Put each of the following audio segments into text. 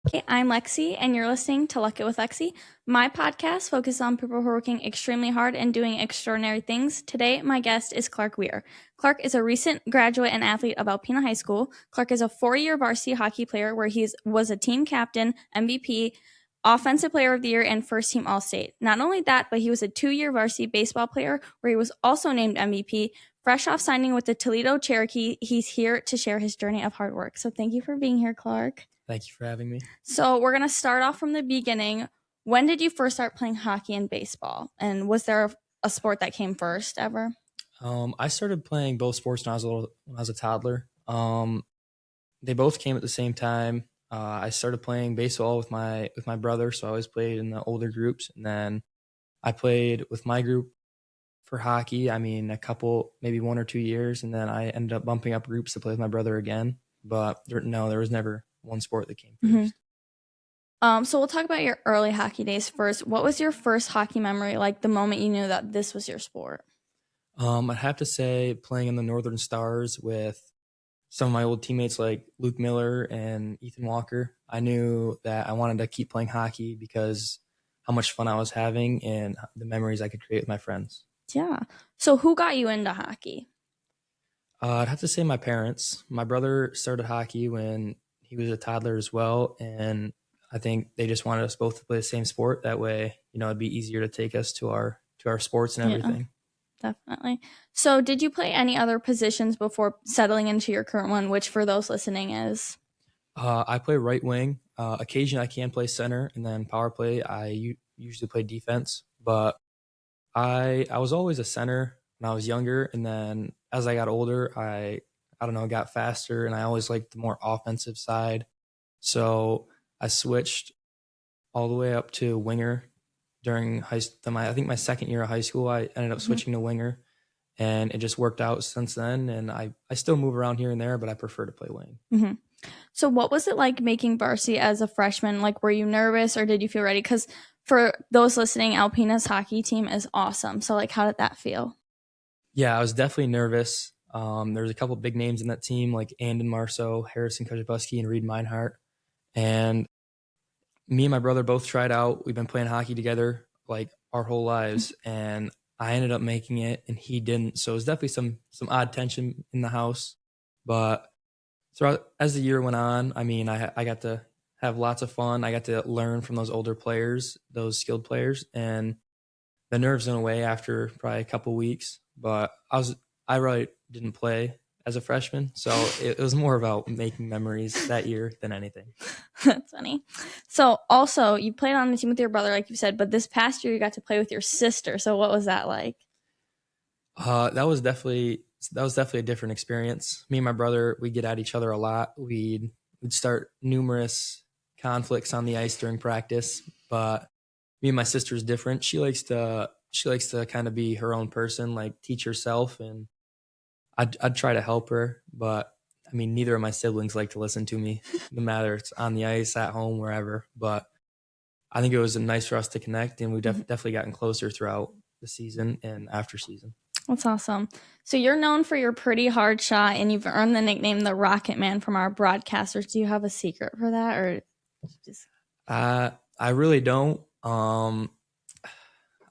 Okay, I'm Lexi, and you're listening to Luck It with Lexi. My podcast focuses on people who are working extremely hard and doing extraordinary things. Today, my guest is Clark Weir. Clark is a recent graduate and athlete of Alpena High School. Clark is a 4-year varsity hockey player where he was a team captain, MVP, Offensive Player of the Year, and first team All-State. Not only that, but he was a 2-year varsity baseball player where he was also named MVP. Fresh off signing with the Toledo Cherokee, he's here to share his journey of hard work. So thank you for being here, Clark. Thank you for having me. So we're going to start off from the beginning. When did you first start playing hockey and baseball? And was there a sport that came first ever? I started playing both sports when I was a toddler. They both came at the same time. I started playing baseball with my brother, so I always played in the older groups, and then I played with my group for hockey. I mean, maybe 1 or 2 years, and then I ended up bumping up groups to play with my brother again. But there was never one sport that came first. So we'll talk about your early hockey days first. What was your first hockey memory, like the moment you knew that this was your sport? I'd have to say playing in the Northern Stars with some of my old teammates like Luke Miller and Ethan Walker. I knew that I wanted to keep playing hockey because how much fun I was having and the memories I could create with my friends. Yeah. So who got you into hockey? I'd have to say my parents. My brother started hockey when he was a toddler as well, and I think they just wanted us both to play the same sport. That way, it'd be easier to take us to our sports and everything. Yeah, definitely. So did you play any other positions before settling into your current one, which for those listening is? I play right wing. Occasionally I can play center, and then power play I usually play defense. But I was always a center when I was younger, and then as I got older, I don't know, got faster, and I always liked the more offensive side. So I switched all the way up to winger during I think my second year of high school. I ended up switching to winger, and it just worked out since then. And I still move around here and there, but I prefer to play wing. Mm-hmm. So what was it like making varsity as a freshman? Like, were you nervous or did you feel ready? Because for those listening, Alpena's hockey team is awesome. So, like, how did that feel? Yeah, I was definitely nervous. There's a couple big names in that team like Andon Marceau, Harrison Kojabuski, and Reed Meinhardt. And me and my brother both tried out. We've been playing hockey together like our whole lives, and I ended up making it, and he didn't. So it was definitely some odd tension in the house. But throughout as the year went on, I mean, I got to have lots of fun. I got to learn from those older players, those skilled players, and the nerves went away after probably a couple weeks. But I really didn't play as a freshman, so it was more about making memories that year than anything. That's funny. So also, you played on the team with your brother, like you said, but this past year you got to play with your sister. So what was that like? That was definitely a different experience. Me and my brother, we get at each other a lot. We'd start numerous conflicts on the ice during practice, but me and my sister's different. She likes to kind of be her own person, like teach herself, and I'd try to help her, but I mean, neither of my siblings like to listen to me, no matter it's on the ice, at home, wherever. But I think it was nice for us to connect, and we've definitely gotten closer throughout the season and after season. That's awesome. So you're known for your pretty hard shot, and you've earned the nickname the Rocket Man from our broadcasters. Do you have a secret for that, or just? I really don't.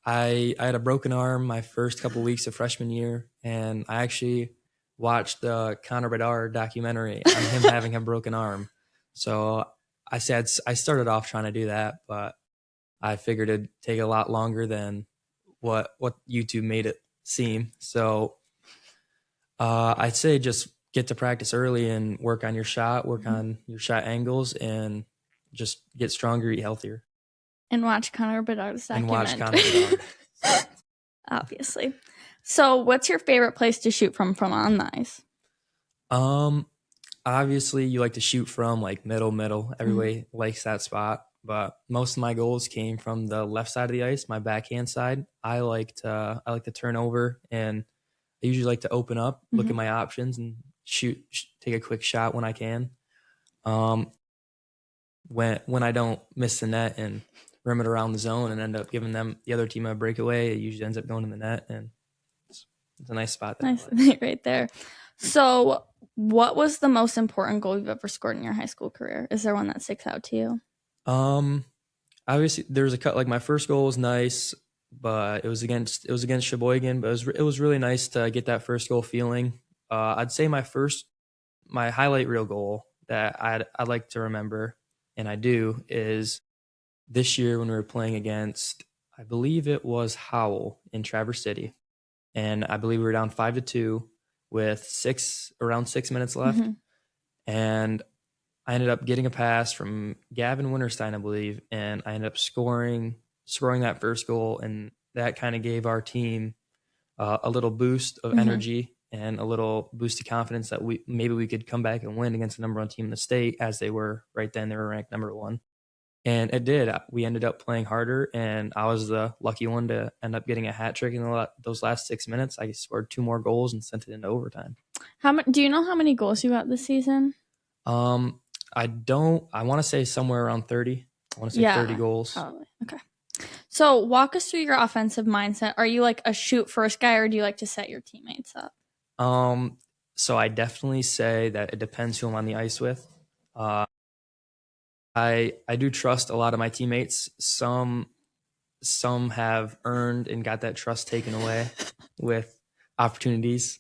I had a broken arm my first couple weeks of freshman year, and I actually watched the Connor Bedard documentary on him having a broken arm. So I started off trying to do that, but I figured it'd take a lot longer than what YouTube made it seem. So I'd say just get to practice early and work on your shot, work on your shot angles, and just get stronger, eat healthier. And watch Connor Bedard's documentary. And watch Connor Bedard. Obviously. So what's your favorite place to shoot from on the ice? Obviously you like to shoot from like middle. Everybody likes that spot. But most of my goals came from the left side of the ice, my backhand side. I like to turn over, and I usually like to open up, look at my options, and take a quick shot when I can. When I don't miss the net and rim it around the zone and end up giving the other team a breakaway, it usually ends up going in the net, and it's a nice spot. Nice, right there. So what was the most important goal you've ever scored in your high school career? Is there one that sticks out to you? Um, Obviously there's a cut. Like my first goal was nice, but it was against Sheboygan, but it was really nice to get that first goal feeling. I'd say my highlight reel goal that I'd like to remember, and I do, is this year when we were playing against, I believe it was Howell in Traverse City, and I believe we were down 5-2 with around 6 minutes left, Mm-hmm. and I ended up getting a pass from Gavin Winterstein, I believe, and I ended up scoring that first goal, and that kind of gave our team a little boost of Mm-hmm. energy and a little boost of confidence that we could come back and win against the number one team in the state, as they were right then. They were ranked number one, and it did. We ended up playing harder, and I was the lucky one to end up getting a hat trick in those last 6 minutes. I scored two more goals and sent it into overtime. Do you know how many goals you got this season? Um, I don't. I want to say somewhere around 30. I want to say 30 Yeah, goals. probably. Okay. So walk us through your offensive mindset. Are you like a shoot first guy, or do you like to set your teammates up? So I definitely say that it depends who I'm on the ice with. Uh, I do trust a lot of my teammates. Some have earned and got that trust taken away with opportunities.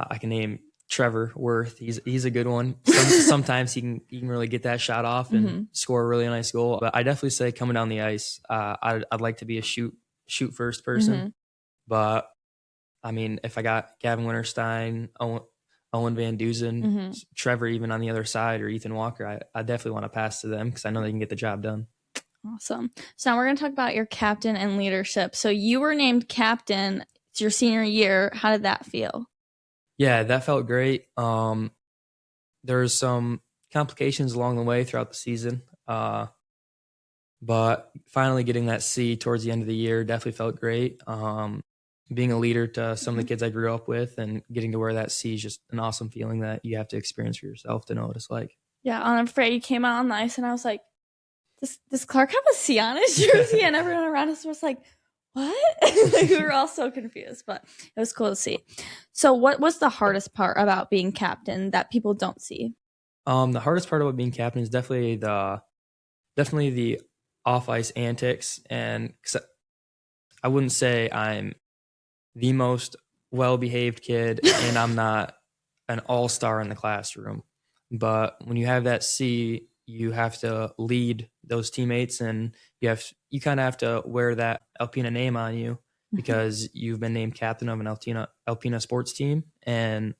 I can name Trevor Worth. He's a good one. Sometimes he can really get that shot off and Mm-hmm. score a really nice goal. But I definitely say coming down the ice, I'd like to be a shoot first person. Mm-hmm. But I mean, if I got Gavin Winterstein, Owen Van Dusen, Mm-hmm. Trevor even on the other side, or Ethan Walker, I definitely want to pass to them because I know they can get the job done. Awesome. So now we're going to talk about your captain and leadership. So you were named captain. It's your senior year. How did that feel? Yeah, that felt great. There's some complications along the way throughout the season, but finally getting that C towards the end of the year definitely felt great. Being a leader to some of the kids I grew up with and getting to wear that C is just an awesome feeling that you have to experience for yourself to know what it's like. Yeah, I'm afraid you came out on the ice, and I was like, does Clark have a C on his jersey? And everyone around us was like, what? Like, we were all so confused, but it was cool to see. So what was the hardest part about being captain that people don't see? The hardest part about being captain is definitely the off ice antics, and 'cause I wouldn't say I'm the most well behaved kid, and I'm not an all star in the classroom. But when you have that C, you have to lead those teammates, and you kind of have to wear that Alpena name on you because you've been named captain of an Alpena sports team, and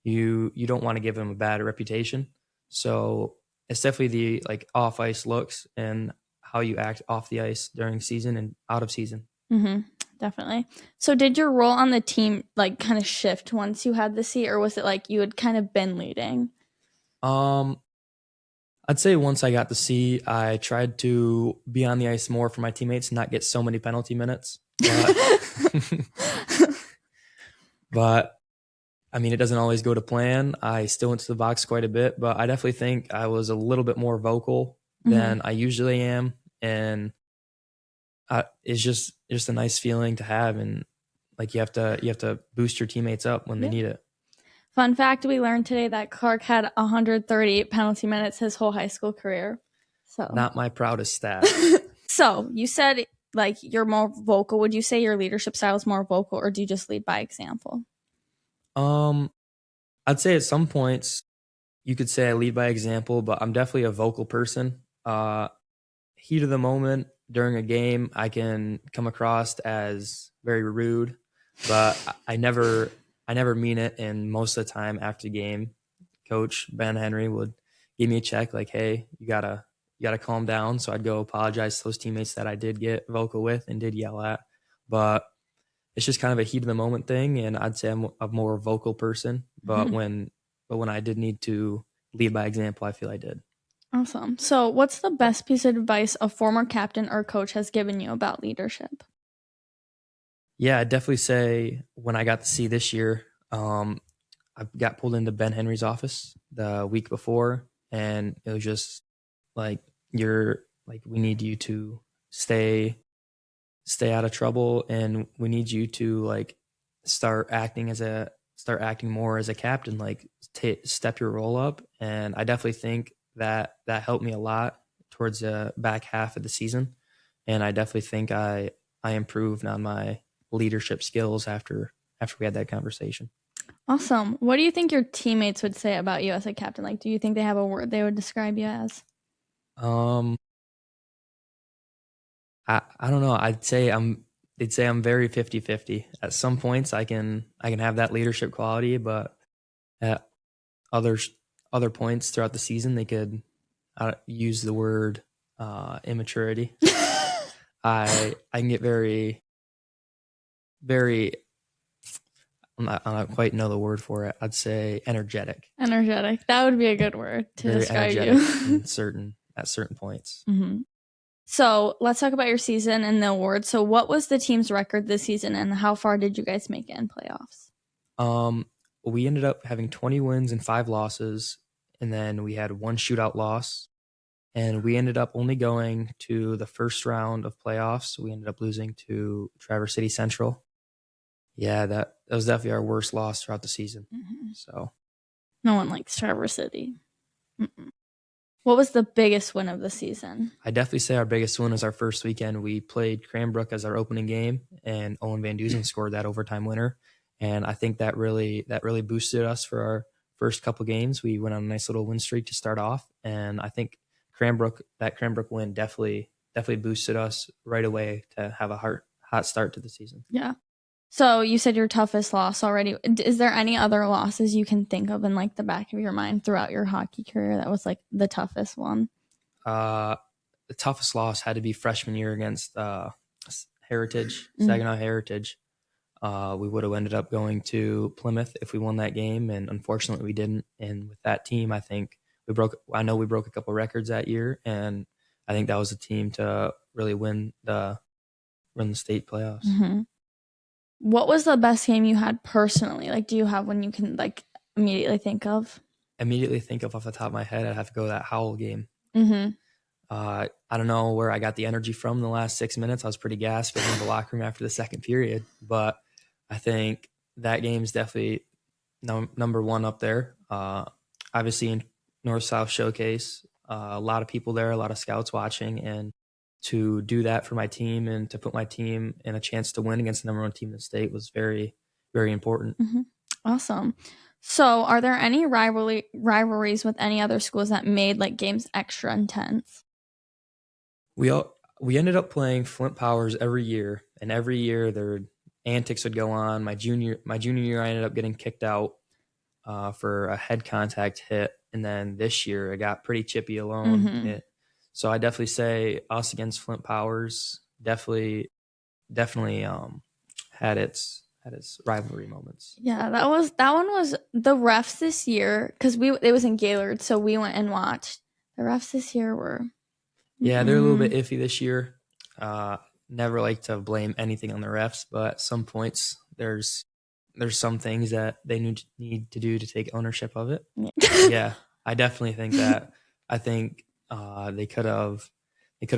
you don't want to give them a bad reputation. So it's definitely the like off ice looks and how you act off the ice during season and out of season. Mm-hmm. Definitely. So did your role on the team like kind of shift once you had the C, or was it like you had kind of been leading? Um, I'd say once I got to see, I tried to be on the ice more for my teammates, not get so many penalty minutes. But I mean, it doesn't always go to plan. I still went to the box quite a bit, but I definitely think I was a little bit more vocal Mm-hmm. than I usually am, and it's just a nice feeling to have, and like you have to boost your teammates up when they Yep. need it. Fun fact, we learned today that Clark had 138 penalty minutes his whole high school career. So, Not my proudest stat. so you said like you're more vocal. Would you say your leadership style is more vocal, or do you just lead by example? Um, I'd say at some points you could say I lead by example, but I'm definitely a vocal person. Heat of the moment during a game, I can come across as very rude, but I never mean it. And most of the time after the game, Coach Ben Henry would give me a check like, "Hey, you gotta calm down." So I'd go apologize to those teammates that I did get vocal with and did yell at, but it's just kind of a heat of the moment thing. And I'd say I'm a more vocal person, but Mhm. when I did need to lead by example, I feel I did. Awesome. So, what's the best piece of advice a former captain or coach has given you about leadership? Yeah, I'd definitely say when I got to see this year, I got pulled into Ben Henry's office the week before, and it was just like, you're like, we need you to stay out of trouble, and we need you to like start acting more as a captain, like step your role up. And I definitely think that helped me a lot towards the back half of the season, and I definitely think I improved on my leadership skills after we had that conversation. Awesome. What do you think your teammates would say about you as a captain? Like, do you think they have a word they would describe you as? I don't know. They'd say I'm very 50-50. At some points I can have that leadership quality, but at others other points throughout the season they could use the word immaturity. I can get very I don't quite know the word for it. I'd say energetic. Energetic. That would be a good word to Very describe energetic you. at certain points. Mm-hmm. So let's talk about your season and the awards. So what was the team's record this season, and how far did you guys make it in playoffs? We ended up having 20 wins and 5 losses, and then we had 1 shootout loss. And we ended up only going to the first round of playoffs. We ended up losing to Traverse City Central. Yeah, that was definitely our worst loss throughout the season. Mm-hmm. So No one likes Traverse City. Mm-mm. What was the biggest win of the season? I definitely say our biggest win was our first weekend. We played Cranbrook as our opening game, and Owen Van Dusen scored that overtime winner. And I think that really boosted us for our first couple games. We went on a nice little win streak to start off, and I think that Cranbrook win definitely boosted us right away to have a hot start to the season. Yeah. So you said your toughest loss already. Is there any other losses you can think of in like the back of your mind throughout your hockey career that was like the toughest one? The toughest loss had to be freshman year against Heritage, Mm. Saginaw Heritage. We would have ended up going to Plymouth if we won that game, and unfortunately we didn't. And with that team, I think I know we broke a couple records that year, and I think that was a team to really win the state playoffs. Mm-hmm. What was the best game you had personally? Like, do you have one you can like immediately think of? Immediately think of off the top of my head, I'd have to go to that Howell game. Mm-hmm. I don't know where I got the energy from in the last 6 minutes. I was pretty gassed getting in the locker room after the second period, but I think that game's definitely number one up there. Obviously in North-South Showcase, a lot of people there, a lot of scouts watching, and to do that for my team and to put my team in a chance to win against the number one team in the state was very, very important. Mm-hmm. Awesome. So, are there any rivalries with any other schools that made like games extra intense? We ended up playing Flint Powers every year, and every year their antics would go on. My junior year, I ended up getting kicked out for a head contact hit, and then this year it got pretty chippy alone. Mm-hmm. So I definitely say us against Flint Powers definitely had its rivalry moments. Yeah, that one was the refs this year because it was in Gaylord, so we went and watched. The refs this year were Yeah, they're a little bit iffy this year. Never like to blame anything on the refs, but at some points there's some things that they need to do to take ownership of it. Yeah, I definitely think that. I think they could have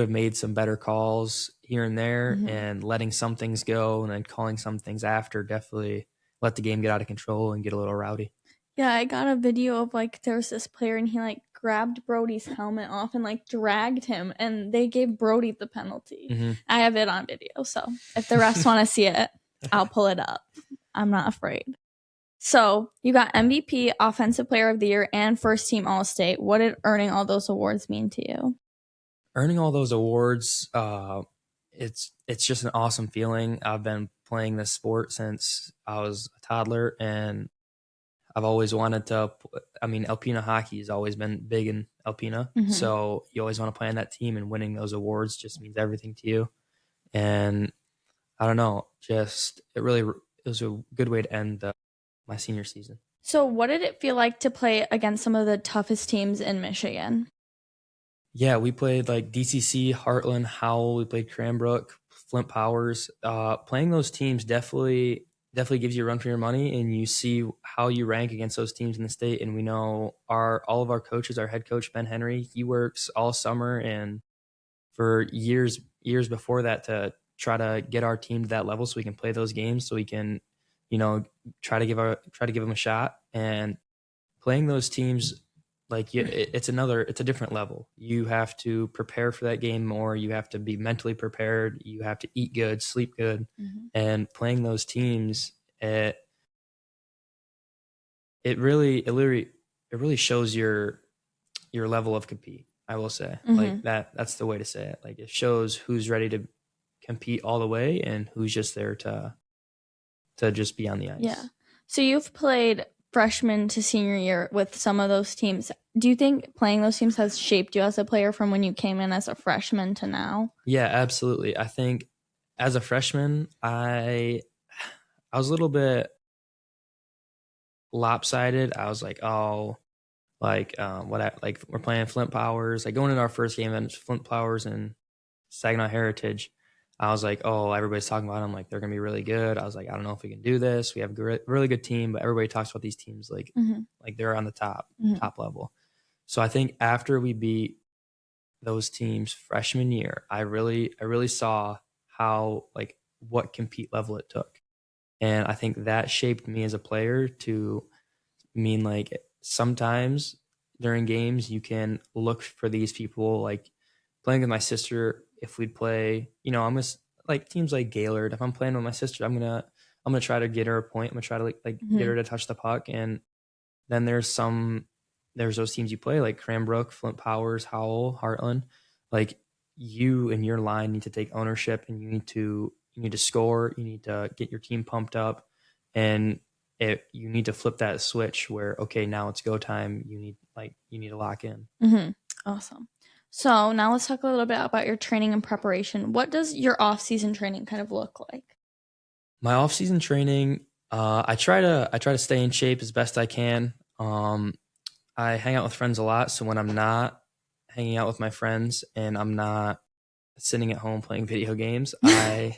made some better calls here and there, and letting some things go and then calling some things after definitely let the game get out of control and get a little rowdy. Yeah, I got a video of like there was this player and he like grabbed Brody's helmet off and like dragged him, and they gave Brody the penalty. Mm-hmm. I have it on video, so if the refs want to see it, I'll pull it up. I'm not afraid. So you got MVP, Offensive Player of the Year, and First Team All State. What did earning all those awards mean to you? Earning all those awards, it's just an awesome feeling. I've been playing this sport since I was a toddler, and I've always wanted to. I mean, Alpena hockey has always been big in Alpena, so you always want to play on that team, and winning those awards just means everything to you. And I don't know, just it was a good way to end my senior season. So what did it feel like to play against some of the toughest teams in Michigan? Yeah, we played like DCC, Heartland, Howell. We played Cranbrook, Flint Powers. Playing those teams definitely gives you a run for your money, and you see how you rank against those teams in the state. And we know all of our coaches, our head coach Ben Henry, he works all summer and for years before that to try to get our team to that level so we can play those games, so we can, try to give them a shot. And playing those teams Like it's a different level. You have to prepare for that game more. You have to be mentally prepared. You have to eat good, sleep good, and playing those teams, it really shows your level of compete. I will say like that's the way to say it. Like it shows who's ready to compete all the way and who's just there to just be on the ice. Yeah. So you've played freshman to senior year with some of those teams. Do you think playing those teams has shaped you as a player from when you came in as a freshman to now? Yeah, absolutely. I think as a freshman, I was a little bit lopsided. I was like, oh, like we're playing Flint Powers. Like going into our first game against Flint Powers and Saginaw Heritage, I was like, oh, everybody's talking about them like they're gonna be really good. I was like, I don't know if we can do this. We have a really good team, but everybody talks about these teams like they're on the top level. So I think after we beat those teams freshman year, I really saw how like what compete level it took. And I think that shaped me as a player to mean like sometimes during games you can look for these people like playing with my sister. If we'd play, I'm just like teams like Gaylord. If I'm playing with my sister, I'm gonna try to get her a point. I'm gonna try to like get her to touch the puck. And then there's those teams you play like Cranbrook, Flint Powers, Howell, Heartland. Like you and your line need to take ownership, and you need to score. You need to get your team pumped up, and you need to flip that switch where okay, now it's go time. You need to lock in. Awesome. So now let's talk a little bit about your training and preparation. What does your off-season training kind of look like? My off-season training, I try to stay in shape as best I can. I hang out with friends a lot, so when I'm not hanging out with my friends and I'm not sitting at home playing video games, I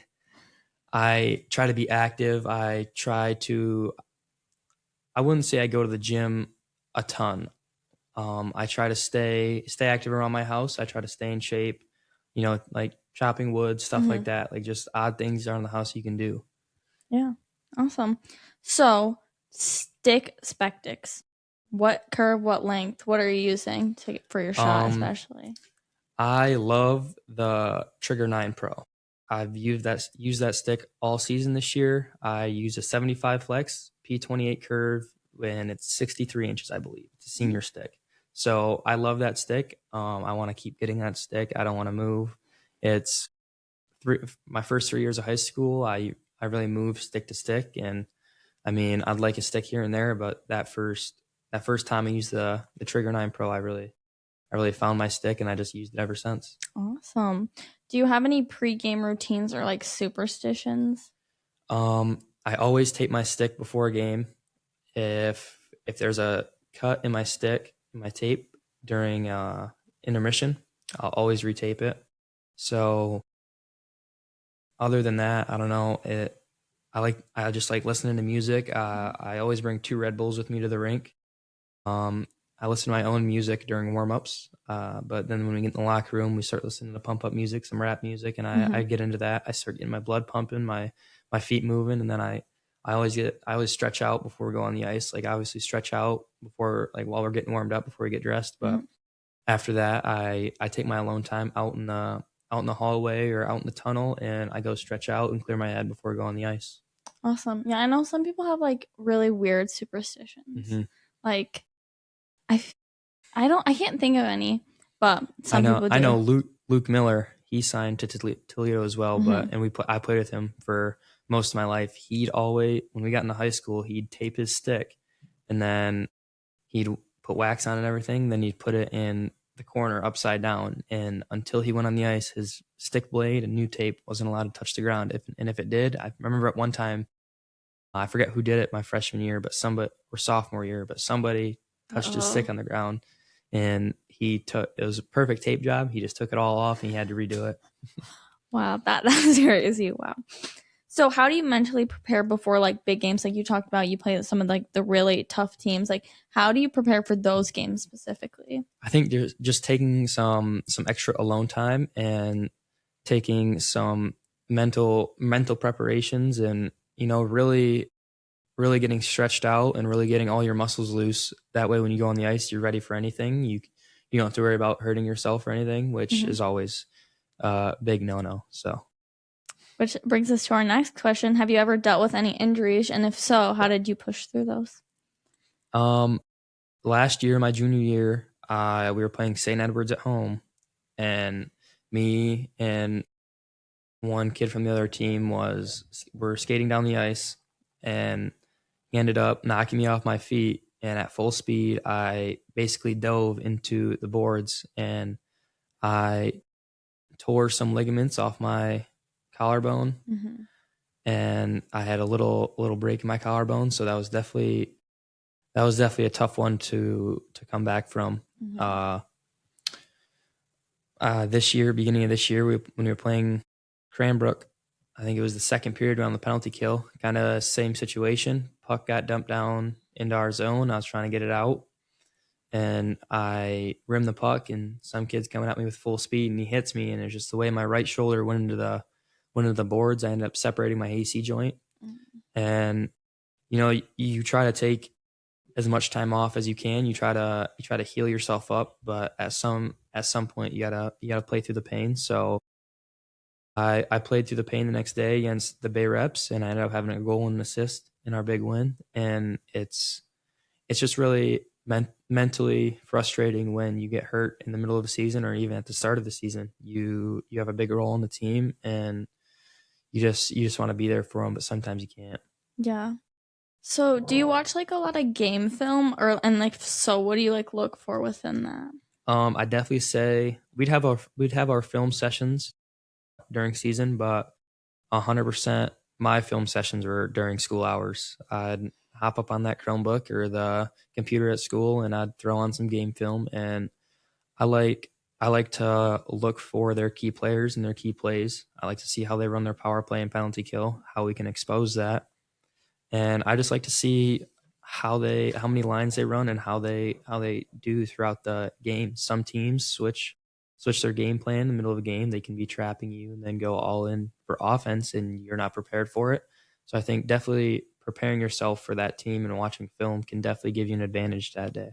try to be active. I wouldn't say I go to the gym a ton. I try to stay active around my house. I try to stay in shape, like chopping wood, stuff like that, like just odd things around the house you can do. Yeah. Awesome. So, stick spectics. What curve, what length, what are you using for your shot especially? I love the Trigger 9 Pro. I've used that stick all season this year. I use a 75 flex P28 curve and it's 63 inches, I believe. It's a senior stick. So I love that stick. I want to keep getting that stick. I don't want to move. It's my first 3 years of high school. I really moved stick to stick, and I mean I'd like a stick here and there, but that first time I used the Trigger 9 Pro, I really found my stick, and I just used it ever since. Awesome. Do you have any pre-game routines or like superstitions? I always tape my stick before a game. If there's a cut in my stick, in my tape during intermission, I'll always retape it. So other than that, I don't know. I just like listening to music. I always bring 2 Red Bulls with me to the rink. I listen to my own music during warm-ups, but then when we get in the locker room, we start listening to pump up music, some rap music, and I get into that. I start getting my blood pumping, my feet moving, and then I always stretch out before we go on the ice. Like obviously stretch out before, like while we're getting warmed up before we get dressed. But after that, I take my alone time out in the hallway or out in the tunnel, and I go stretch out and clear my head before we go on the ice. Awesome. Yeah, I know some people have like really weird superstitions. Like I can't think of any, but some people do. I know Luke Miller. He signed to Toledo as well, I played with him for most of my life. He'd always, when we got into high school, he'd tape his stick, and then he'd put wax on it and everything. Then he'd put it in the corner upside down, and until he went on the ice, his stick blade and new tape wasn't allowed to touch the ground. If it did, I remember at one time, I forget who did it my freshman year, or sophomore year, but somebody touched his stick on the ground, and it was a perfect tape job. He just took it all off and he had to redo it. Wow, that's crazy. Wow. So how do you mentally prepare before like big games? Like you talked about, you play some of like the really tough teams. Like how do you prepare for those games specifically? I think just taking some extra alone time and taking some mental preparations, and really really getting stretched out and really getting all your muscles loose. That way, when you go on the ice, you're ready for anything. You don't have to worry about hurting yourself or anything, which Mhm. is always a big no. So, Which brings us to our next question. Have you ever dealt with any injuries? And if so, how did you push through those? um, last year, my junior year, we were playing St. Edward's at home, and me and one kid from the other team were skating down the ice, and he ended up knocking me off my feet. And at full speed, I basically dove into the boards, and I tore some ligaments off my collarbone, Mm-hmm. and I had a little break in my collarbone. So that was definitely a tough one to come back from. Mm-hmm. Uh, this year, beginning of this year, when we were playing Cranbrook, I think it was the second period around the penalty kill. Kind of same situation. Puck got dumped down into our zone. I was trying to get it out, and I rimmed the puck, and some kid's coming at me with full speed, and he hits me, and it's just the way my right shoulder went into the boards. I ended up separating my AC joint, and you try to take as much time off as you can. You try to heal yourself up, but at some point you gotta play through the pain. So I played through the pain the next day against the Bay Reps, and I ended up having a goal and an assist in our big win. And it's just really mentally frustrating when you get hurt in the middle of the season or even at the start of the season. You have a big role in the team, and you just want to be there for them, but sometimes you can't. Yeah. So, do you watch like a lot of game film, or and like so? What do you like look for within that? I definitely say we'd have our film sessions during season, but 100% my film sessions were during school hours. I'd hop up on that Chromebook or the computer at school, and I'd throw on some game film. And I like I like to look for their key players and their key plays. I like to see how they run their power play and penalty kill, how we can expose that, and I just like to see how many lines they run and how they do throughout the game. Some teams switch their game plan in the middle of a game. They can be trapping you and then go all in for offense, and you're not prepared for it. So I think definitely preparing yourself for that team and watching film can definitely give you an advantage that day.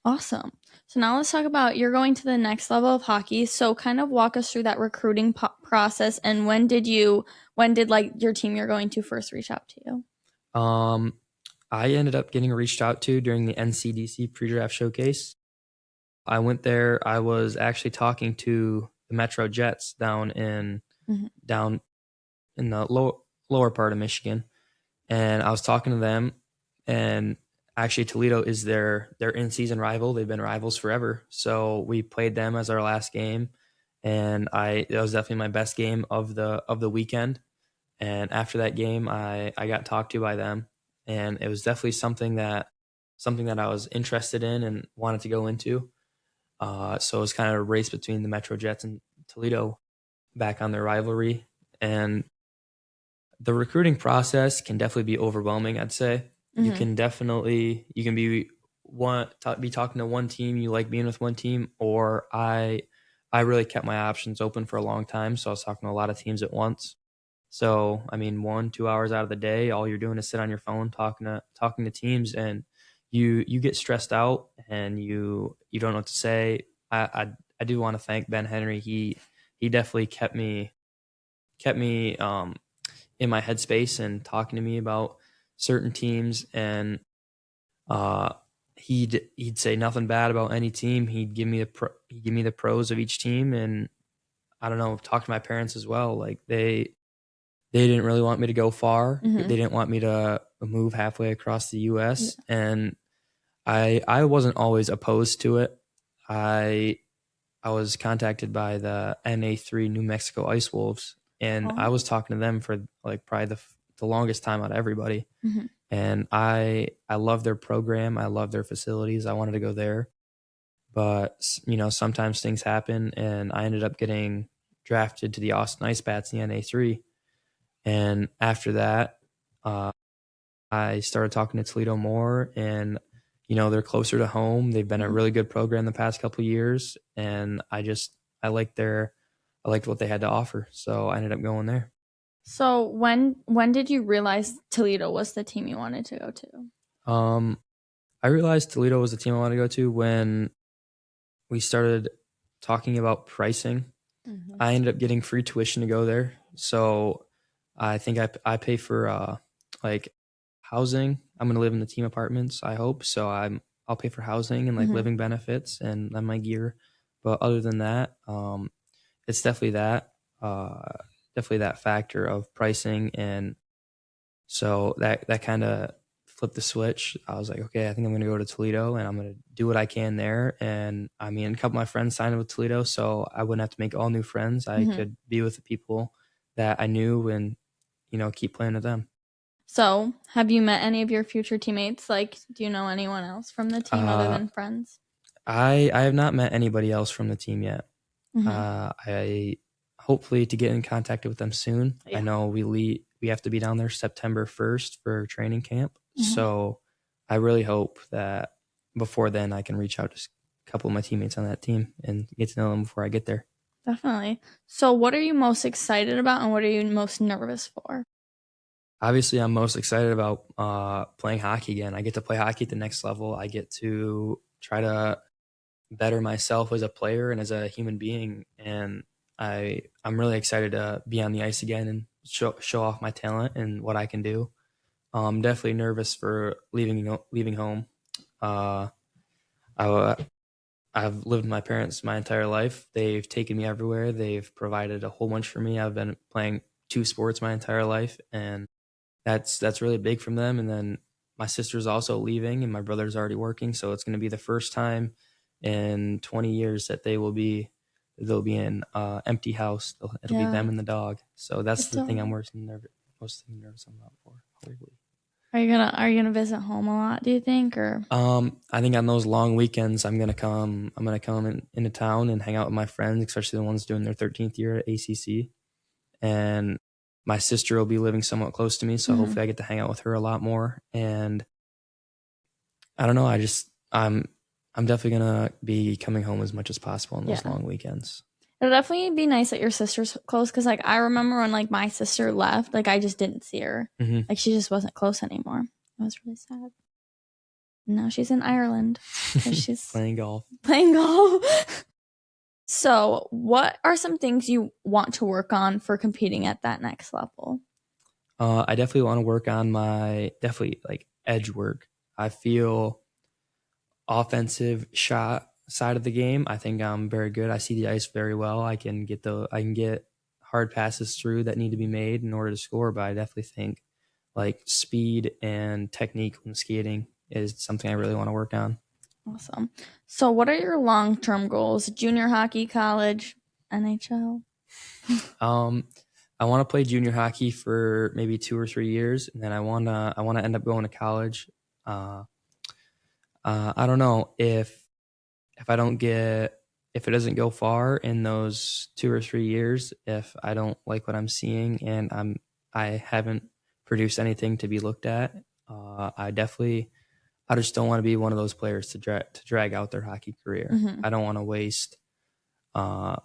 Awesome. So now let's talk about you're going to the next level of hockey. So kind of walk us through that recruiting process, and when did like your team you're going to first reach out to you? Um, I ended up getting reached out to during the NCDC pre-draft showcase. I went there. I was actually talking to the Metro Jets Mhm. down in the lower part of Michigan, and I was talking to them. And actually, Toledo is their in season rival. They've been rivals forever, so we played them as our last game, and I that was definitely my best game of the weekend. And after that game, I got talked to by them, and it was definitely something that I was interested in and wanted to go into. So it was kind of a race between the Metro Jets and Toledo back on their rivalry. And the recruiting process can definitely be overwhelming, I'd say. Mhm. You can be talking to one team, you like being with one team, or I really kept my options open for a long time. So I was talking to a lot of teams at once. So I mean, 1-2 hours out of the day, all you're doing is sit on your phone talking to teams, and you get stressed out and you don't know what to say. I do want to thank Ben Henry. He definitely kept me in my headspace and talking to me about certain teams. And uh, he'd say nothing bad about any team. He'd give me the pros of each team, and I don't know, talk to my parents as well. Like they didn't really want me to go far. They Mhm. didn't want me to move halfway across the Yeah. U.S. And I wasn't always opposed to it. I I was contacted by the NA3 New Mexico Ice Wolves, and I Oh. was talking to them for like probably the longest time out of everybody. Mhm. And I love their program. I love their facilities. I wanted to go there, but sometimes things happen, and I ended up getting drafted to the Austin Ice Bats in the NA3. And after that, uh, I started talking to Toledo more, and they're closer to home. They've been a Mhm. really good program the past couple of years, and I liked what they had to offer, so I ended up going there. So when did you realize Toledo was the team you wanted to go to? I realized Toledo was the team I wanted to go to when we started talking about pricing. I ended up getting free tuition to go there. So I think I pay for like housing. I'm gonna live in the team apartments, I hope. So I'll pay for housing and like living benefits and then my gear. But other than that, it's uh definitely that factor of pricing. And so that kind of flipped the switch. I was like, okay, I think I'm going to go to Toledo and I'm going to do what I can there. And I mean, a couple of my friends signed up with Toledo, so I wouldn't have to make all new friends. I could be with the people that I knew and, keep playing with them. So, have you met any of your future teammates? Like, do you know anyone else from the team other Uh, than friends? I have not met anybody else from the team yet. Mm-hmm. I hopefully to get in contact with them soon. I Yeah. know we have to be down there September 1st for training camp. So I really hope that before then I can reach out to a couple of my teammates on that team and get to know them before I get there. Definitely. So, what are you most excited about and what are you most nervous for? Obviously, I'm most excited about playing hockey again. I get to play hockey at the next level. I get to try to better myself as a player and as a human being. And I'm really excited to be on the ice again and show off my talent and what I can do. I'm definitely nervous for leaving home. Uh, I, I've lived with my parents my entire life. They've taken me everywhere. They've provided a whole bunch for me. I've been playing two sports my entire life, and that's really big from them. And then my sister's also leaving, and my brother's already working. So it's going to be the first time in 20 years that they'll be in empty house. It'll be them and the dog. So that's the thing I'm most nervous about for. Hopefully. Are you gonna visit home a lot, do you think? Or I think on those long weekends, I'm gonna come into town and hang out with my friends, especially the ones doing their 13th year at ACC. And my sister will be living somewhat close to me, so hopefully I get to hang out with her a lot more. And I don't know, I'm definitely gonna be coming home as much as possible on those long weekends. it'll definitely be nice that your sister's close because like I remember when like my sister left, like I just didn't see her. Like she just wasn't close anymore. It was really sad. Now she's in Ireland. She's Playing golf. playing golf. So, what are some things you want to work on for competing at that next level? I definitely want to work on my definitely like edge work. I feel offensive shot side of the game, I think I'm very good. I see the ice very well. I can get hard passes through that need to be made in order to score, but I definitely think like speed and technique when skating is something I really want to work on. Awesome. So, what are your long-term goals? Junior hockey, college, NHL? Um, I want to play junior hockey for maybe 2 or 3 years, and then I wanna end up going to college. Uh, I don't know if I don't get if it doesn't go far in those 2 or 3 years, if I don't like what I'm seeing and I haven't produced anything to be looked at, I just don't want to be one of those players to drag out their hockey career. I don't want to waste uh,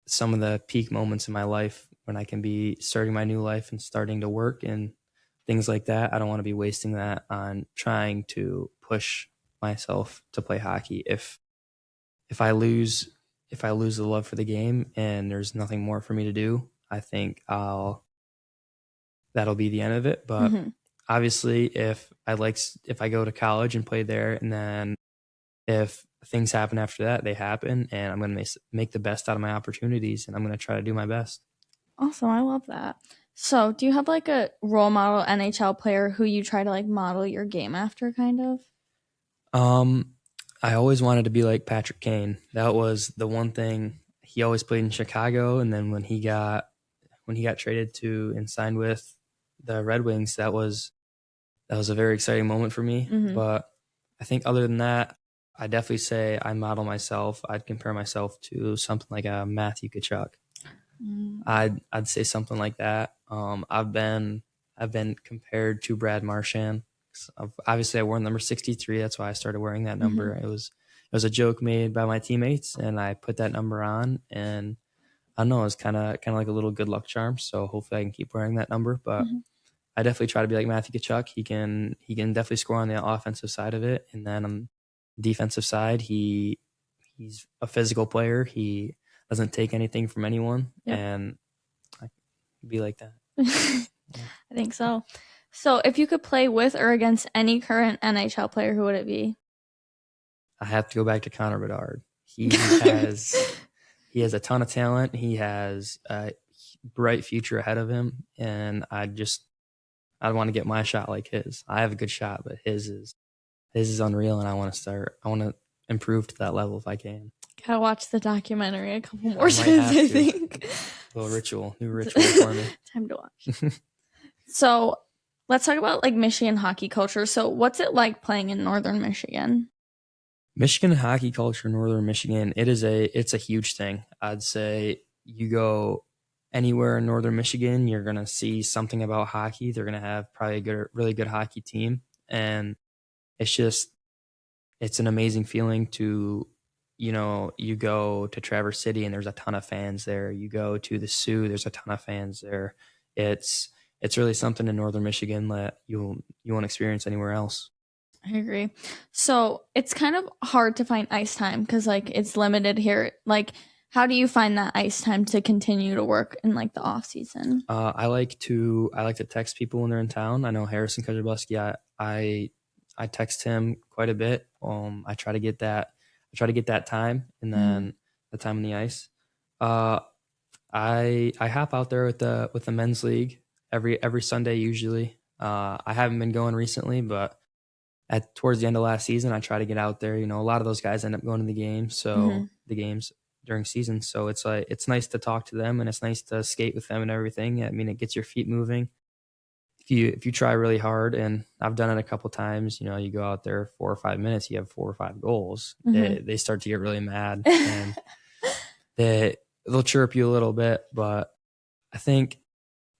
some of the peak moments in my life when I can be starting my new life and starting to work and things like that. I don't want to be wasting that on trying to push myself to play hockey. If I lose if I lose the love for the game and there's nothing more for me to do, I think that'll be the end of it. But obviously, if I go to college and play there, and then if things happen after that, they happen, and I'm going to make the best out of my opportunities, and I'm going to try to do my best. Awesome. I love that. So, do you have like a role model NHL player who you try to like model your game after, kind of? Um, I always wanted to be like Patrick Kane. That was the one thing. He always played in Chicago, and then when he got traded to and signed with the Red Wings, that was a very exciting moment for me. But I think other than that, I definitely say I model myself. I'd compare myself to something like a Matthew Tkachuk. I'd say something like that. I've been compared to Brad Marchand. Obviously, I wore number 63. That's why I started wearing that number. It was a joke made by my teammates, and I put that number on. And I don't know, it's kind of like a little good luck charm. So hopefully I can keep wearing that number. But Mhm. I definitely try to be like Matthew Tkachuk. He can definitely score on the offensive side of it, and then on the defensive side, he's a physical player. He doesn't take anything from anyone, Yep. and I can be like that. Yeah. I think so. So, if you could play with or against any current NHL player, who would it be? I have to go back to Connor Bedard. He has a ton of talent. He has a bright future ahead of him, and I want to get my shot like his. I have a good shot, but his is unreal, and I want to start. I want to improve to that level if I can. Gotta watch the documentary a couple more I might times, have I to. think. New ritual for me. Time to watch. So, let's talk about like Michigan hockey culture. So, what's it like playing in Northern Michigan? Michigan hockey culture, Northern Michigan, it's a huge thing. I'd say you go anywhere in Northern Michigan, you're gonna see something about hockey. They're gonna have probably really good hockey team, and it's just it's an amazing feeling to, you go to Traverse City and there's a ton of fans there. You go to the Sioux, there's a ton of fans there. It's it's really something in Northern Michigan that you won't experience anywhere else. I agree. So, it's kind of hard to find ice time because like it's limited here. Like, how do you find that ice time to continue to work in like the off season? I like to text people when they're in town. I know Harrison Kujabuski. I text him quite a bit. I try to get that time, and Mhm. then the time on the ice. Uh, I hop out there with the men's league every Sunday usually. I haven't been going recently, but at towards the end of last season, I try to get out there. A lot of those guys end up going to the games, so Mhm. the games during season. So it's like it's nice to talk to them, and it's nice to skate with them and everything. I mean, it gets your feet moving. If you try really hard, and I've done it a couple times, you go out there 4 or 5 minutes, you have 4 or 5 goals. Mhm. They start to get really mad, and they'll chirp you a little bit, but I think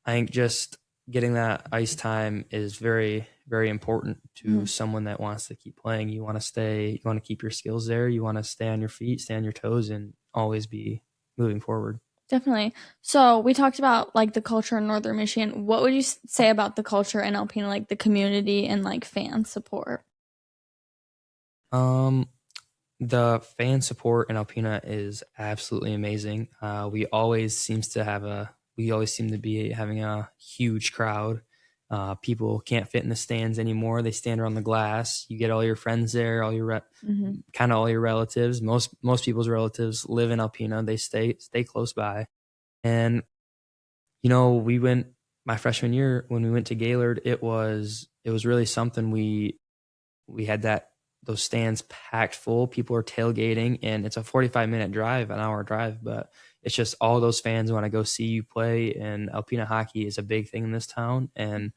I think just getting that ice time is very, very important to Mhm. someone that wants to keep playing. You want to keep your skills there. You want to stay on your feet, stay on your toes, and always be moving forward. Definitely. So we talked about like the culture in Northern Michigan. What would you say about the culture in Alpena, like the community and like fan support? Um, the fan support in Alpena is absolutely amazing. We always seem to be having a huge crowd. People can't fit in the stands anymore. They stand around the glass. You get all your friends there, Hmm. kind of all your relatives. Most people's relatives live in Alpena. They stay close by. And we went my freshman year when we went to Gaylord. It was really something. We had those stands packed full. People are tailgating, and it's a 45-minute drive, an hour drive, but it's just all those fans want to go see you play. And Alpena hockey is a big thing in this town. And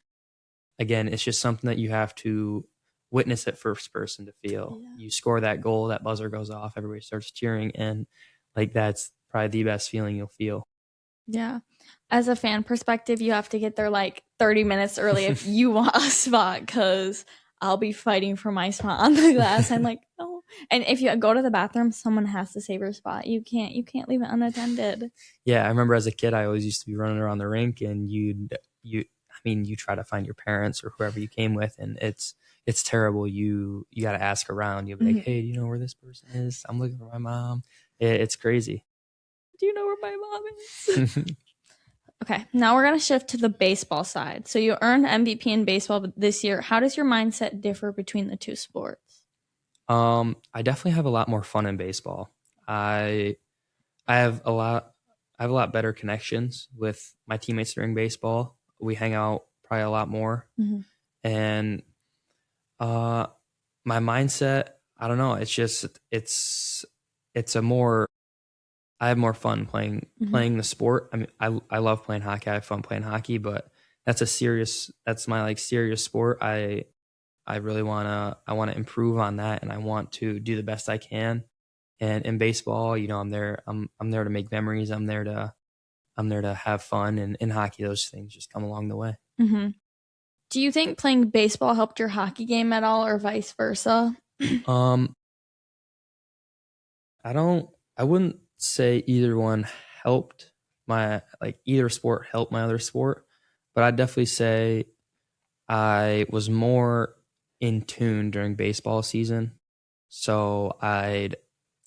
again, it's just something that you have to witness it first person to feel. Yeah. You score that goal, that buzzer goes off, everybody starts cheering, and like that's probably the best feeling you'll feel. Yeah. As a fan perspective, you have to get there like 30 minutes early if you want a spot because I'll be fighting for my spot on the glass. I'm like, no. And if you go to the bathroom, someone has to save your spot. You can't leave it unattended. Yeah, I remember as a kid, I always used to be running around the rink, and you try to find your parents or whoever you came with, and it's terrible. You got to ask around. You'll be like, Mhm. hey, do you know where this person is? I'm looking for my mom. It's crazy. Do you know where my mom is? Okay, now we're going to shift to the baseball side. So you earned MVP in baseball this year. How does your mindset differ between the two sports? I definitely have a lot more fun in baseball. I I have a lot I have a lot better connections with my teammates during baseball. We hang out probably a lot more, Mhm. and uh, my mindset, I don't know. It's a more I have more fun Mhm. playing the sport. I mean, I love playing hockey. I have fun playing hockey, but that's my like serious sport. I really I wanna improve on that, and I want to do the best I can. And in baseball, I'm there to make memories. I'm there to have fun, and in hockey, those things just come along the way. Mhm. Do you think playing baseball helped your hockey game at all or vice versa? Um, I don't I wouldn't say either one helped. my either sport helped my other sport, but I'd definitely say I was more in tune during baseball season. So it'd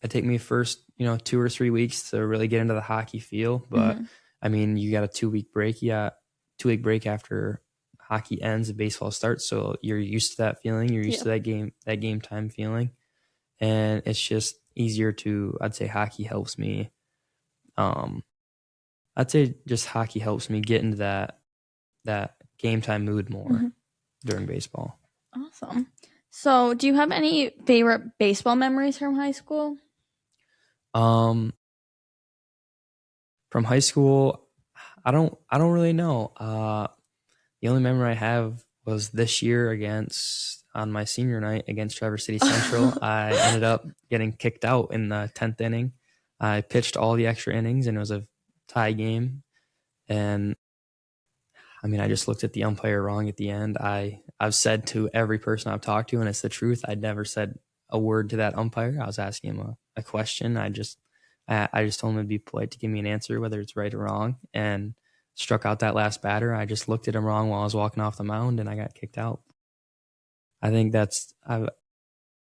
take me first, 2 or 3 weeks to really get into the hockey feel. But I mean, you got a 2 week break. Yeah, 2 week break after hockey ends and baseball starts. So you're used to that feeling. You're used to that game time feeling, and it's just easier to. I'd say hockey helps me. I'd say just hockey helps me get into that game time mood more during baseball. Awesome. So, do you have any favorite baseball memories from high school? From high school, I don't really know. The only memory I have was this year on my senior night against Traverse City Central. I ended up getting kicked out in the 10th inning. I pitched all the extra innings, and it was a tie game. And I mean, I just looked at the umpire wrong at the end. I've said to every person I've talked to, and it's the truth, I'd never said a word to that umpire. I was asking him a question. I just told him to be polite to give me an answer, whether it's right or wrong, and struck out that last batter. I just looked at him wrong while I was walking off the mound, and I got kicked out. I think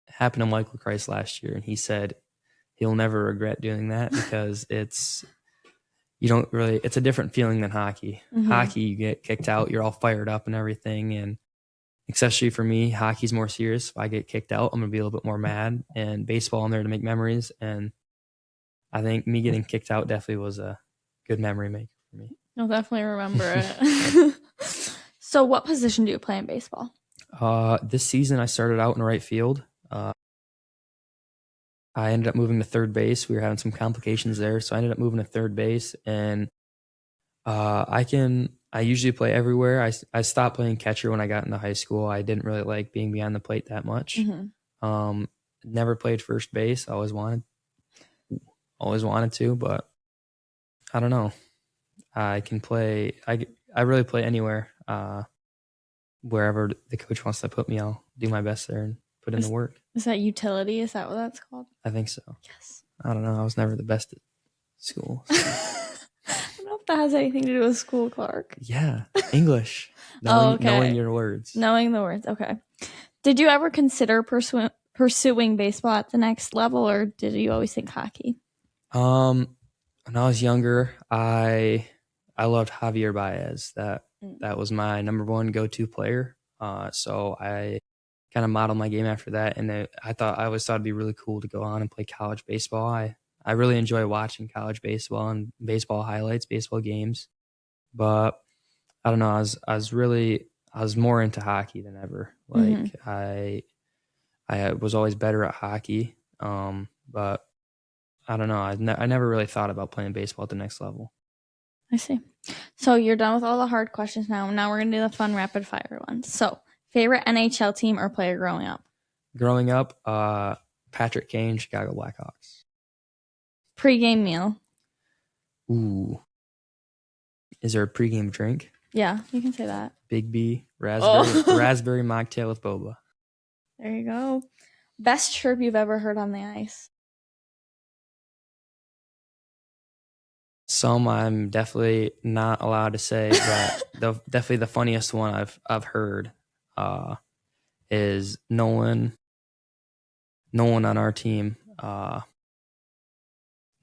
happened to Michael Christ last year, and he said he'll never regret doing that because it's a different feeling than hockey. Hockey, you get kicked out, you're all fired up and everything. And especially for me, hockey's more serious. If I get kicked out, I'm going to be a little bit more mad. And baseball, I'm there to make memories. And I think me getting kicked out definitely was a good memory maker for me. I'll definitely remember it. So what position do you play in baseball? This season, I started out in right field. I ended up moving to third base. We were having some complications there, so I ended up moving to third base. And I usually play everywhere. I stopped playing catcher when I got into high school. I didn't really like being behind the plate that much. Never played first base. I always wanted to, but I don't know. I can play. I really play anywhere. Wherever the coach wants to put me, I'll do my best there and put in the work. Is that utility? Is that what that's called? I think so. Yes. I don't know. I was never the best at school. So. I don't know if that has anything to do with school, Clark. Yeah, English. Knowing your words. Knowing the words. Okay. Did you ever consider pursuing baseball at the next level, or did you always think hockey? When I was younger, I loved Javier Baez. That was my number one go-to player. So I kind of modeled my game after that, and I always thought it'd be really cool to go on and play college baseball. I really enjoy watching college baseball and baseball highlights, baseball games, but I don't know. I was more into hockey than ever. Like I was always better at hockey, but I don't know. I never really thought about playing baseball at the next level. I see. So you're done with all the hard questions now. Now we're going to do the fun rapid fire ones. So, favorite NHL team or player growing up? Growing up, Patrick Kane, Chicago Blackhawks. Pre-game meal? Ooh. Is there a pregame drink? Yeah, you can say that. Big B, raspberry mocktail with boba. There you go. Best chirp you've ever heard on the ice? Some I'm definitely not allowed to say, but definitely the funniest one I've heard is no one on our team,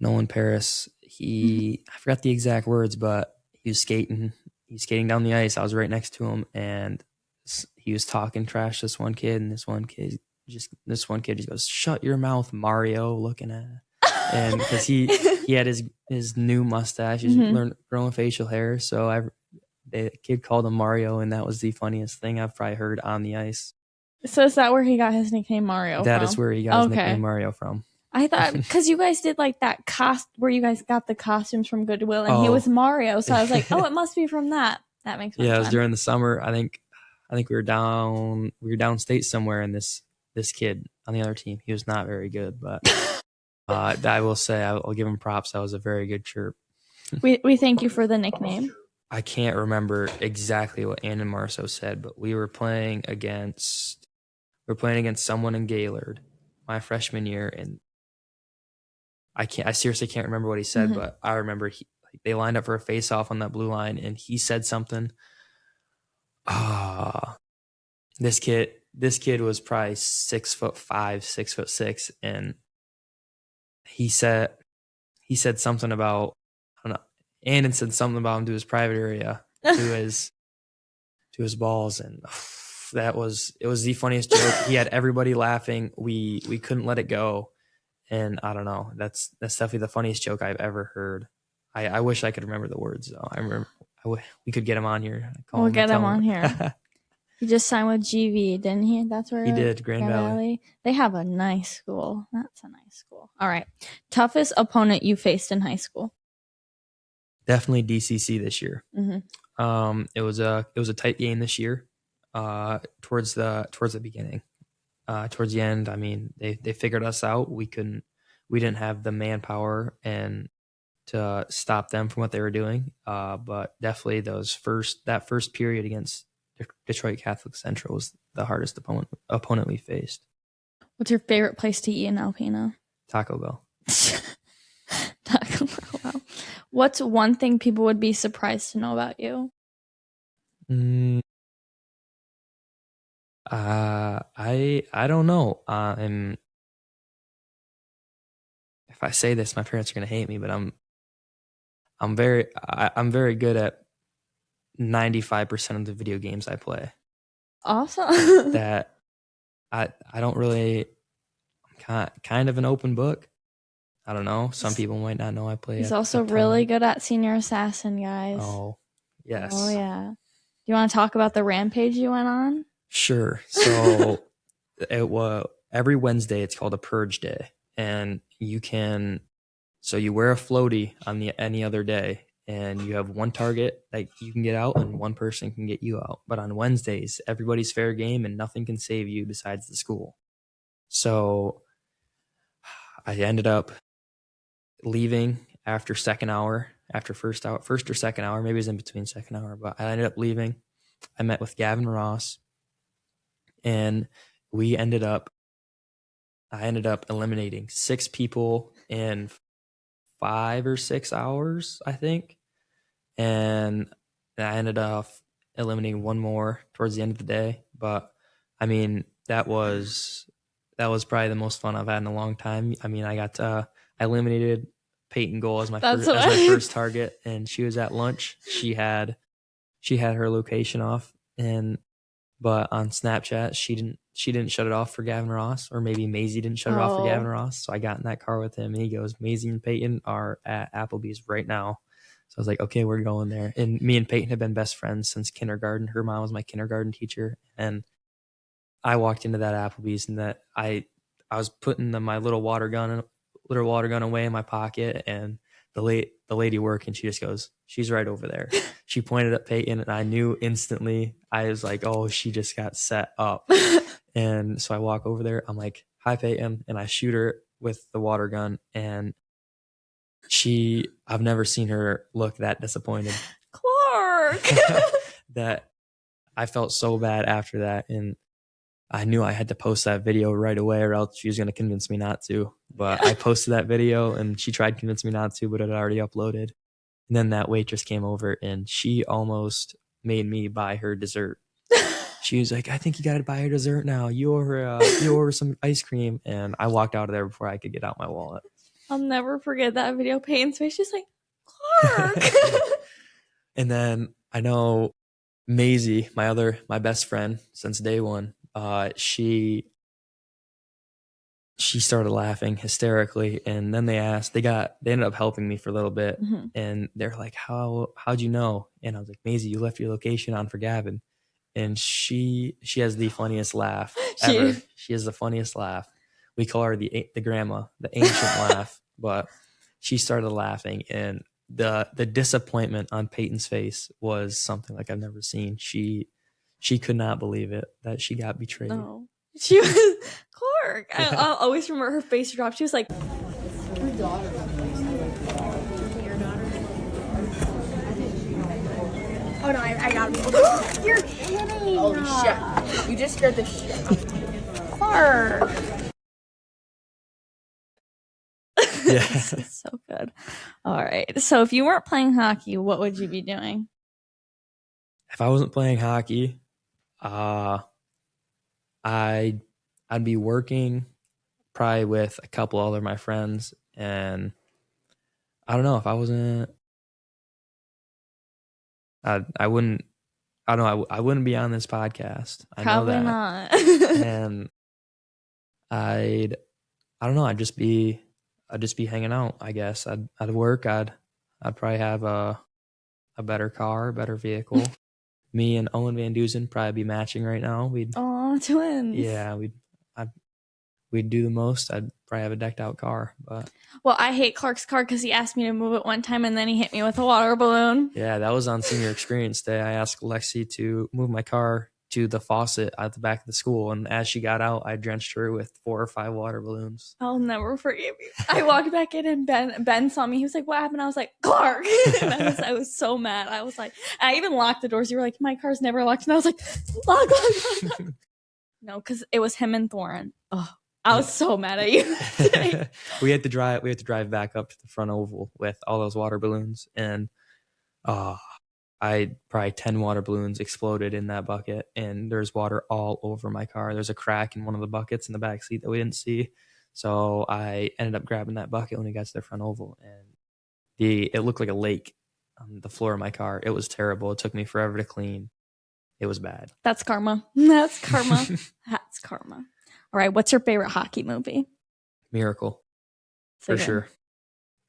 Nolan Paris. I forgot the exact words, but he was skating down the ice. I was right next to him, and he was talking trash to this one kid, and this one kid just goes, "Shut your mouth, Mario," looking at him. And because he had his new mustache, he's growing facial hair, so the kid called him Mario, and that was the funniest thing I've probably heard on the ice. So is that where he got his nickname Mario That from? is where he got his nickname Mario from. I thought, because you guys did like that where you guys got the costumes from Goodwill, and he was Mario, so I was like, oh, it must be from that. That makes sense. Yeah, it was during the summer. I think we were downstate somewhere, and this kid on the other team, he was not very good, but I will say I'll give him props. That was a very good chirp. We thank you for the nickname. I can't remember exactly what Ann and Marceau said, but we were playing against someone in Gaylord my freshman year, and I seriously can't remember what he said, but I remember they lined up for a face-off on that blue line, and he said something. This kid was probably 6'5", 6'6", and he said something about, I don't know, Andon said something about him to his private area, to his balls, and it was the funniest joke. He had everybody laughing. We couldn't let it go, and I don't know. That's definitely the funniest joke I've ever heard. I wish I could remember the words though. I remember we could get him on here. We'll get him on here. He just signed with GV, didn't he? That's where he did. Grand Valley. They have a nice school. That's a nice school. All right. Toughest opponent you faced in high school? Definitely DCC this year. Mm-hmm. It was a tight game this year. Towards the beginning, towards the end, I mean, they figured us out. We didn't have the manpower and to stop them from what they were doing. But definitely that first period against Detroit Catholic Central was the hardest opponent we faced. What's your favorite place to eat in Alpena? Taco Bell. Taco Bell. Wow. What's one thing people would be surprised to know about you? I don't know. If I say this, my parents are gonna hate me, but I'm very good at 95% of the video games I play. Awesome. That I don't really. I'm kind of an open book. I don't know. Some people might not know I play. He's also really good at Senior Assassin, guys. Oh, yes. Oh, yeah. Do you want to talk about the rampage you went on? Sure. So it was every Wednesday. It's called a purge day, and you wear a floaty on any other day, and you have one target that you can get out, and one person can get you out. But on Wednesdays, everybody's fair game, and nothing can save you besides the school. So I ended up leaving after first or second hour, maybe it was in between second hour, but I ended up leaving. I met with Gavin Ross, and I ended up eliminating 6 people in 5 or 6 hours, I think. And I ended up eliminating one more towards the end of the day. But I mean, that was probably the most fun I've had in a long time. I mean, I eliminated Peyton Goal as my first target, and she was at lunch. She had her location off, but on Snapchat she didn't shut it off for Gavin Ross, or maybe Maisie didn't shut it off for Gavin Ross. So I got in that car with him, and he goes, Maisie and Peyton are at Applebee's right now. So I was like, okay, we're going there. And me and Peyton have been best friends since kindergarten. Her mom was my kindergarten teacher, and I walked into that Applebee's, and that I was putting my little water gun away in my pocket, and the lady working, she just goes, she's right over there. She pointed at Peyton, and I knew instantly. I was like, oh, she just got set up. And so I walk over there. I'm like, hi, Peyton. And I shoot her with the water gun. And I've never seen her look that disappointed. Clark! That I felt so bad after that. And I knew I had to post that video right away, or else she was going to convince me not to. But I posted that video, and she tried to convince me not to, but it had already uploaded. And then that waitress came over, and she almost made me buy her dessert. She was like, I think you got to buy her dessert now. You owe her some ice cream. And I walked out of there before I could get out my wallet. I'll never forget that video. Peyton's face, she's like, Clark! And then I know Maisie, my best friend since day one, she started laughing hysterically, and then they ended up helping me for a little bit. Mm-hmm. And they're like, how'd you know? And I was like, Maisie, you left your location on for Gavin. And she has the funniest laugh ever. She has the funniest laugh. We call her the grandma, the ancient laugh. But she started laughing, and the disappointment on Peyton's face was something like I've never seen. She could not believe it that she got betrayed. No. She was Clark. Yeah. I'll always remember her face dropped. She was like, her daughter. Your daughter? Oh no, I got it. You're kidding. Oh shit. You just scared the shit out of me. Clark. Yeah. This is so good. All right. So if you weren't playing hockey, what would you be doing? If I wasn't playing hockey, I'd be working probably with a couple other of my friends, and I don't know if I wasn't. I wouldn't. I don't know. I wouldn't be on this podcast. I know Probably that. not. And I don't know. I'd just be hanging out. I guess I'd work. I'd probably have a better car, a better vehicle. Me and Owen Van Dusen probably be matching right now. Oh, twins. Yeah, we'd do the most. I'd probably have a decked out car, but Well, I hate Clark's car because he asked me to move it one time and then he hit me with a water balloon. yeah, that was on senior experience day. I asked Lexi to move my car to the faucet at the back of the school, and as she got out, I drenched her with 4 or 5 water balloons. I'll never forgive you. I walked back in and Ben saw me. He was like, "What happened?" I was like, "Clark." And I was so mad. I was like, I even locked the doors. You were like, "My car's never locked," and I was like, "Lock, lock, lock." No, because it was him and Thorin. Oh, I was so mad at you today. We had to drive back up to the front oval with all those water balloons, and I probably 10 water balloons exploded in that bucket, and there's water all over my car. There's a crack in one of the buckets in the back seat that we didn't see, so I ended up grabbing that bucket when we got to the front oval, and it looked like a lake on the floor of my car. It was terrible. It took me forever to clean. It was bad. That's karma. That's karma. That's karma. All right, what's your favorite hockey movie? Miracle, for sure.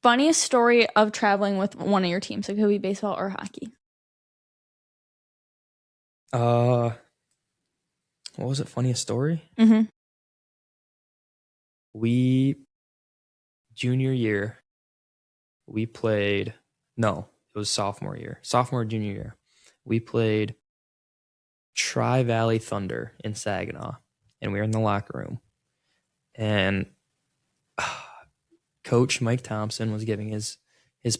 Funniest story of traveling with one of your teams. It could be baseball or hockey. What was it? Funniest story? Mm-hmm. Junior year, we played. No, it was sophomore year. Junior year, we played Tri-Valley Thunder in Saginaw, and we were in the locker room, and Coach Mike Thompson was giving his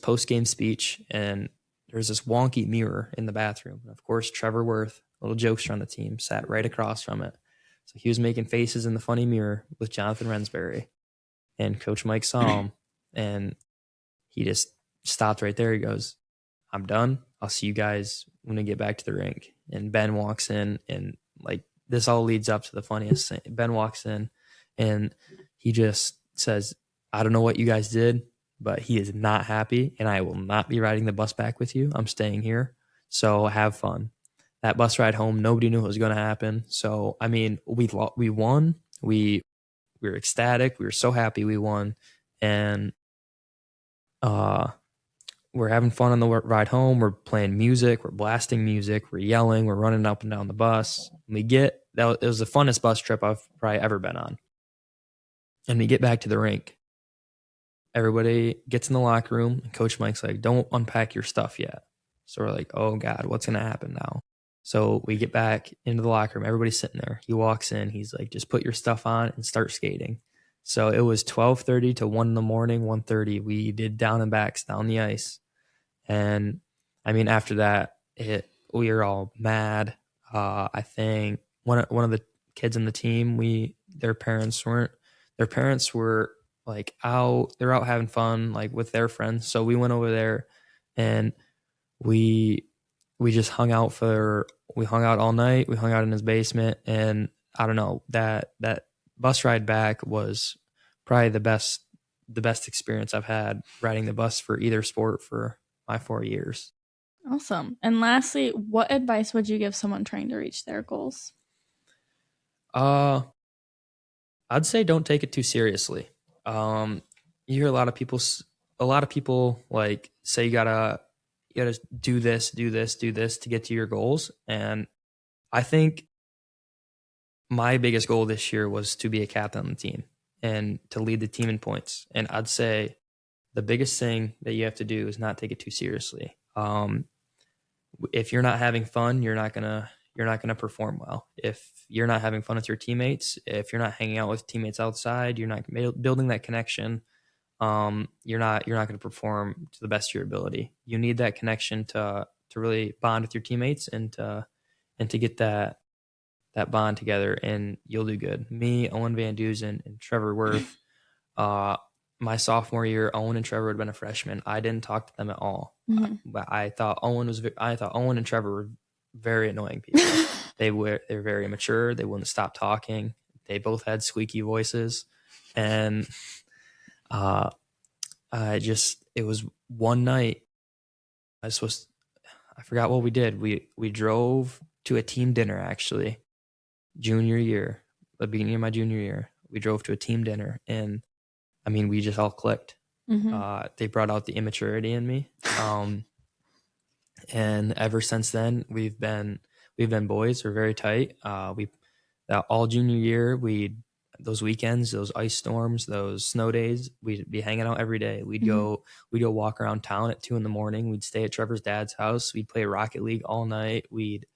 post-game speech, and there's this wonky mirror in the bathroom. And of course, Trevor Worth, little jokester on the team, sat right across from it. So he was making faces in the funny mirror with Jonathan Rensbury, and Coach Mike saw him, and he just stopped right there. He goes, "I'm done. I'll see you guys when we get back to the rink." And Ben walks in, and like this all leads up to the funniest thing. Ben walks in, and he just says, "I don't know what you guys did, but he is not happy, and I will not be riding the bus back with you. I'm staying here. So have fun." That bus ride home, nobody knew what was going to happen. So, I mean, we won. We were ecstatic. We were so happy we won. And we're having fun on the ride home. We're playing music. We're blasting music. We're yelling. We're running up and down the bus. It was the funnest bus trip I've probably ever been on. And we get back to the rink. Everybody gets in the locker room, and Coach Mike's like, "Don't unpack your stuff yet." So we're like, "Oh God, what's going to happen now?" So we get back into the locker room. Everybody's sitting there. He walks in. He's like, "Just put your stuff on and start skating." So it was 12:30 to 1 in the morning, 1:30. We did down and backs down the ice. And I mean, after that, we were all mad. I think one of the kids on the team, their parents were like they're out having fun, like with their friends. So we went over there, and we just hung out all night. We hung out in his basement, and I don't know, that bus ride back was probably the best experience I've had riding the bus for either sport for my 4 years. Awesome. And lastly, what advice would you give someone trying to reach their goals? I'd say don't take it too seriously. You hear a lot of people like say you gotta do this to get to your goals. And I think my biggest goal this year was to be a captain on the team and to lead the team in points. And I'd say the biggest thing that you have to do is not take it too seriously. If you're not having fun, you're not gonna perform well. If you're not having fun with your teammates, if you're not hanging out with teammates outside, you're not building that connection. You're not going to perform to the best of your ability. You need that connection to really bond with your teammates and to get that bond together, and you'll do good. Me, Owen Van Dusen, and Trevor Worth, my my sophomore year, Owen and Trevor had been a freshman. I didn't talk to them at all. But I thought Owen and Trevor were very annoying people. They were very immature. They wouldn't stop talking. They both had squeaky voices, and it was one night. I forgot what we did. We drove to a team dinner, actually, junior year, the beginning of my junior year. We drove to a team dinner, and I mean, we just all clicked. They brought out the immaturity in me, and ever since then, we've been boys. We're very tight. All junior year, those weekends, those ice storms, those snow days, we'd be hanging out every day. We'd go walk around town at 2 a.m. We'd stay at Trevor's dad's house. We'd play Rocket League all night. We'd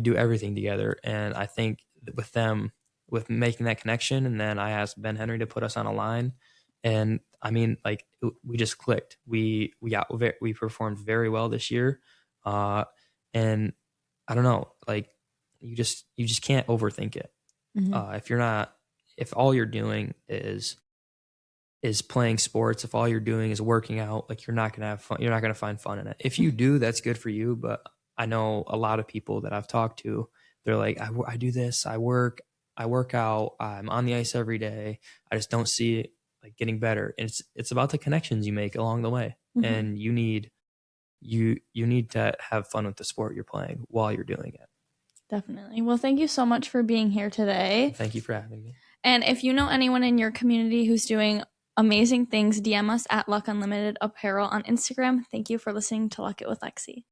do everything together. And I think with them, with making that connection, and then I asked Ben Henry to put us on a line, and I mean, like, we just clicked. We performed very well this year, and I don't know, like, you just can't overthink it. If all you're doing is playing sports, if all you're doing is working out, like, you're not gonna have fun. You're not gonna find fun in it. If you do, that's good for you. But I know a lot of people that I've talked to, they're like, I do this, I work out, I'm on the ice every day. I just don't see it, like, getting better. And it's about the connections you make along the way, and you need to have fun with the sport you're playing while you're doing it. Definitely. Well, thank you so much for being here today. Thank you for having me. And if you know anyone in your community who's doing amazing things, DM us at L.U.C. Unlimited Apparel on Instagram. Thank you for listening to Luck It with Lexi.